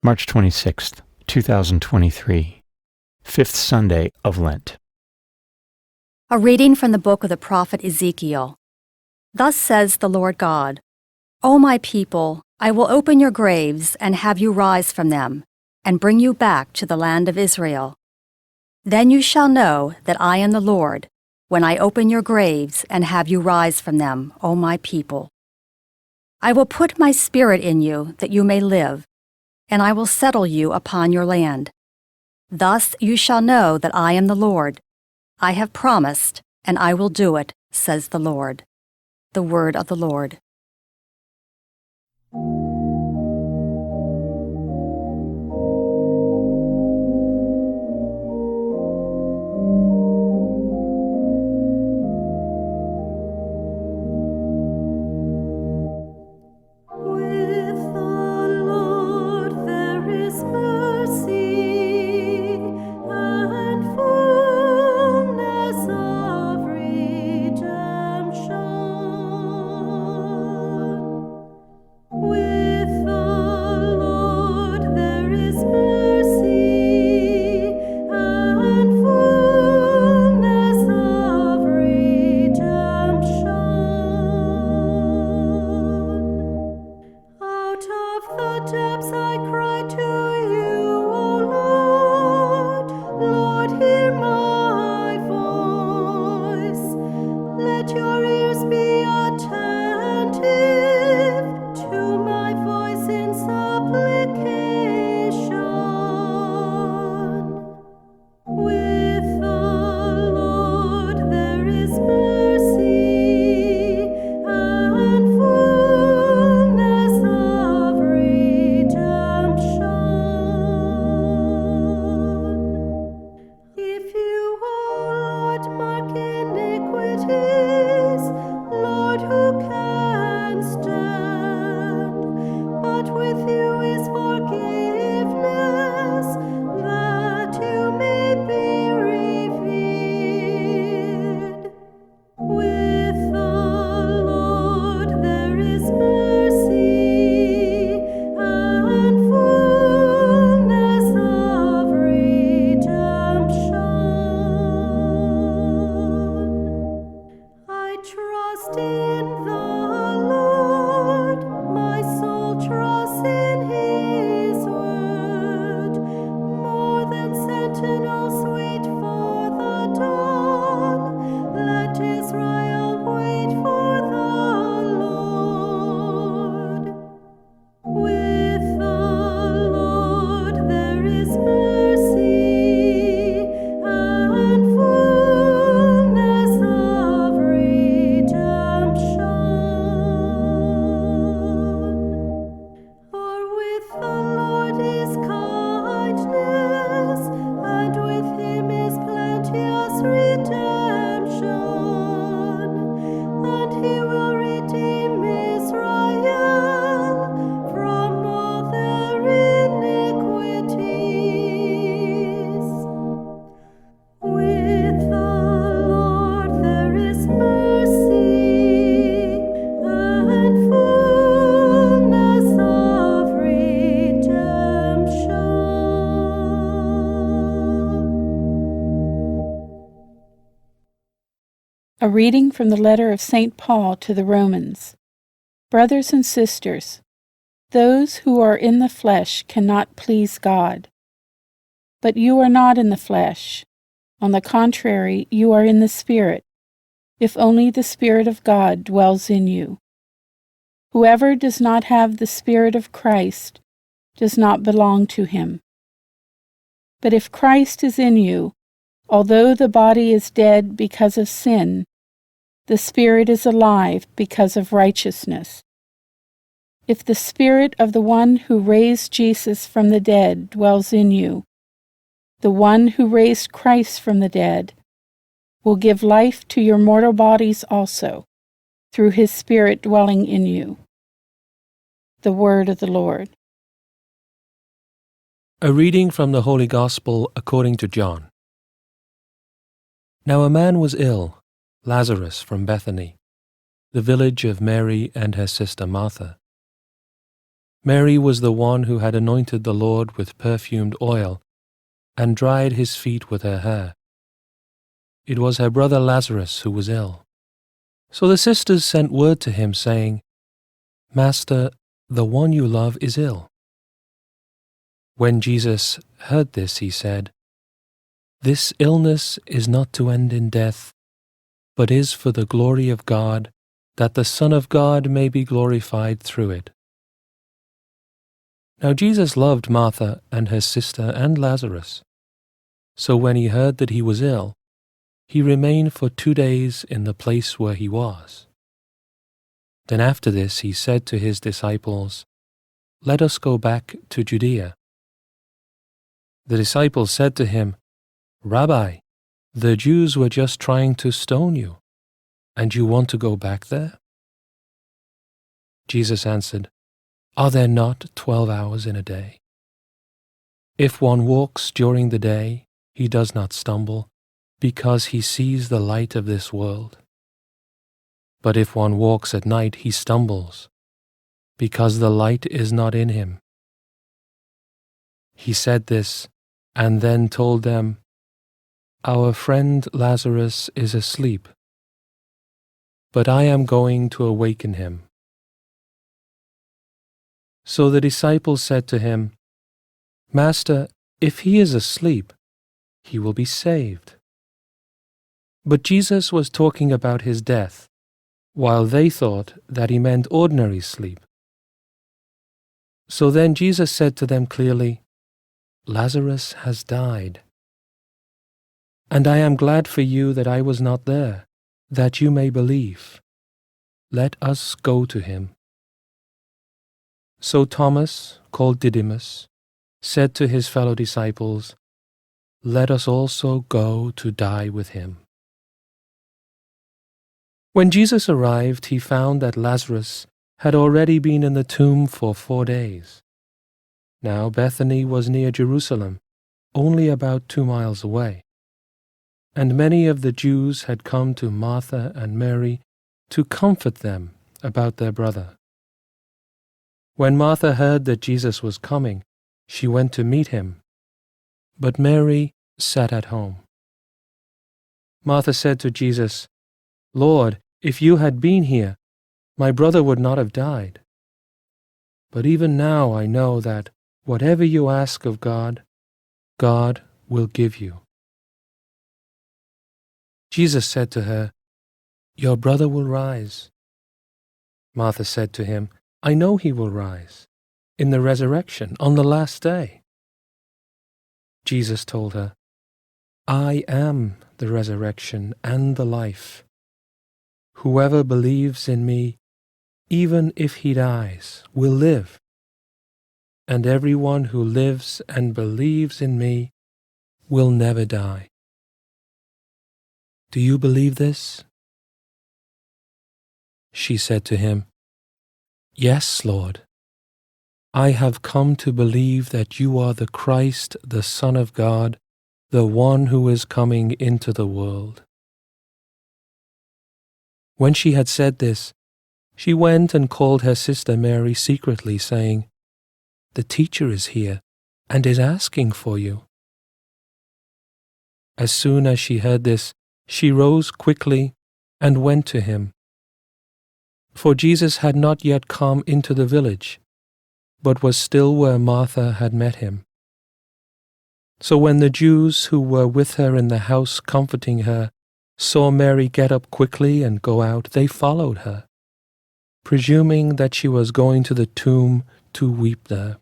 March 26th, 2023, Fifth Sunday of Lent. A reading from the book of the prophet Ezekiel. Thus says the Lord God, O my people, I will open your graves and have you rise from them, and bring you back to the land of Israel. Then you shall know that I am the Lord, when I open your graves and have you rise from them, O my people. I will put my spirit in you that you may live, and I will settle you upon your land. Thus you shall know that I am the Lord. I have promised, and I will do it, says the Lord. The word of the Lord. A reading from the letter of St. Paul to the Romans. Brothers and sisters, those who are in the flesh cannot please God. But you are not in the flesh. On the contrary, you are in the Spirit, if only the Spirit of God dwells in you. Whoever does not have the Spirit of Christ does not belong to him. But if Christ is in you, although the body is dead because of sin, the Spirit is alive because of righteousness. If the Spirit of the one who raised Jesus from the dead dwells in you, the one who raised Christ from the dead will give life to your mortal bodies also, through his Spirit dwelling in you. The word of the Lord. A reading from the Holy Gospel according to John. Now a man was ill, Lazarus from Bethany, the village of Mary and her sister Martha. Mary was the one who had anointed the Lord with perfumed oil and dried his feet with her hair. It was her brother Lazarus who was ill. So the sisters sent word to him, saying, "Master, the one you love is ill." When Jesus heard this, he said, "This illness is not to end in death, but is for the glory of God, that the Son of God may be glorified through it." Now Jesus loved Martha and her sister and Lazarus. So when he heard that he was ill, he remained for 2 days in the place where he was. Then after this he said to his disciples, "Let us go back to Judea." The disciples said to him, "Rabbi, the Jews were just trying to stone you, and you want to go back there?" Jesus answered, "Are there not 12 hours in a day? If one walks during the day, he does not stumble, because he sees the light of this world. But if one walks at night, he stumbles, because the light is not in him." He said this, and then told them, "Our friend Lazarus is asleep, but I am going to awaken him." So the disciples said to him, "Master, if he is asleep, he will be saved." But Jesus was talking about his death, while they thought that he meant ordinary sleep. So then Jesus said to them clearly, "Lazarus has died. And I am glad for you that I was not there, that you may believe. Let us go to him." So Thomas, called Didymus, said to his fellow disciples, "Let us also go to die with him." When Jesus arrived, he found that Lazarus had already been in the tomb for 4 days. Now Bethany was near Jerusalem, only about 2 miles away, and many of the Jews had come to Martha and Mary to comfort them about their brother. When Martha heard that Jesus was coming, she went to meet him, but Mary sat at home. Martha said to Jesus, "Lord, if you had been here, my brother would not have died. But even now I know that whatever you ask of God, God will give you." Jesus said to her, "Your brother will rise." Martha said to him, "I know he will rise in the resurrection on the last day." Jesus told her, "I am the resurrection and the life. Whoever believes in me, even if he dies, will live. And everyone who lives and believes in me will never die. Do you believe this?" She said to him, "Yes, Lord. I have come to believe that you are the Christ, the Son of God, the one who is coming into the world." When she had said this, she went and called her sister Mary secretly, saying, "The teacher is here and is asking for you." As soon as she heard this, she rose quickly and went to him. For Jesus had not yet come into the village, but was still where Martha had met him. So when the Jews who were with her in the house comforting her saw Mary get up quickly and go out, they followed her, presuming that she was going to the tomb to weep there.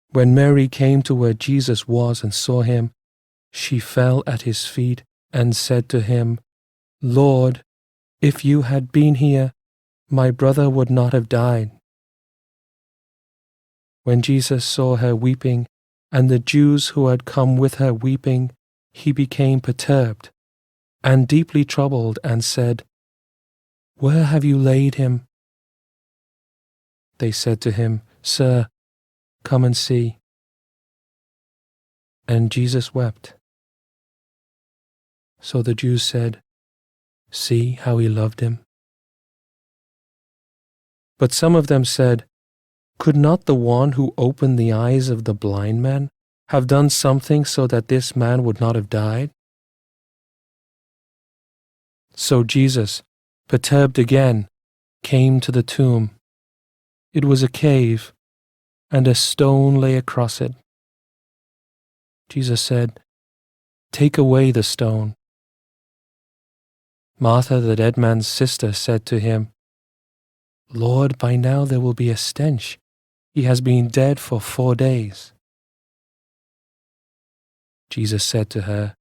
When Mary came to where Jesus was and saw him, she fell at his feet and said to him, "Lord, if you had been here, my brother would not have died." When Jesus saw her weeping, and the Jews who had come with her weeping, he became perturbed and deeply troubled and said, "Where have you laid him?" They said to him, "Sir, come and see." And Jesus wept. So the Jews said, "See how he loved him." But some of them said, "Could not the one who opened the eyes of the blind man have done something so that this man would not have died?" So Jesus, perturbed again, came to the tomb. It was a cave, and a stone lay across it. Jesus said, "Take away the stone." Martha, the dead man's sister, said to him, "Lord, by now there will be a stench. He has been dead for 4 days." Jesus said to her,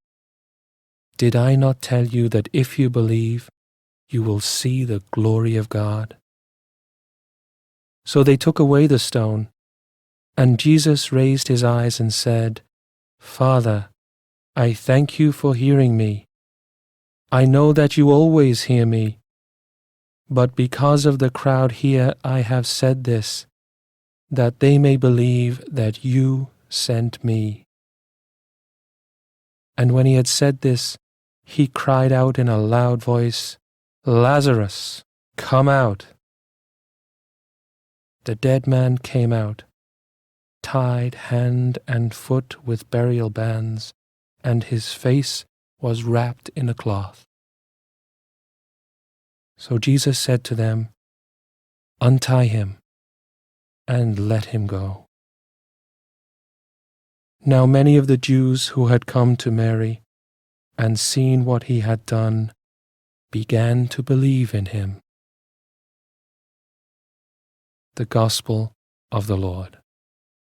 "Did I not tell you that if you believe, you will see the glory of God?" So they took away the stone, and Jesus raised his eyes and said, "Father, I thank you for hearing me. I know that you always hear me, but because of the crowd here I have said this, that they may believe that you sent me." And when he had said this, he cried out in a loud voice, "Lazarus, come out." The dead man came out, tied hand and foot with burial bands, and his face was wrapped in a cloth. So Jesus said to them, "Untie him and let him go." Now many of the Jews who had come to Mary and seen what he had done began to believe in him. The Gospel of the Lord.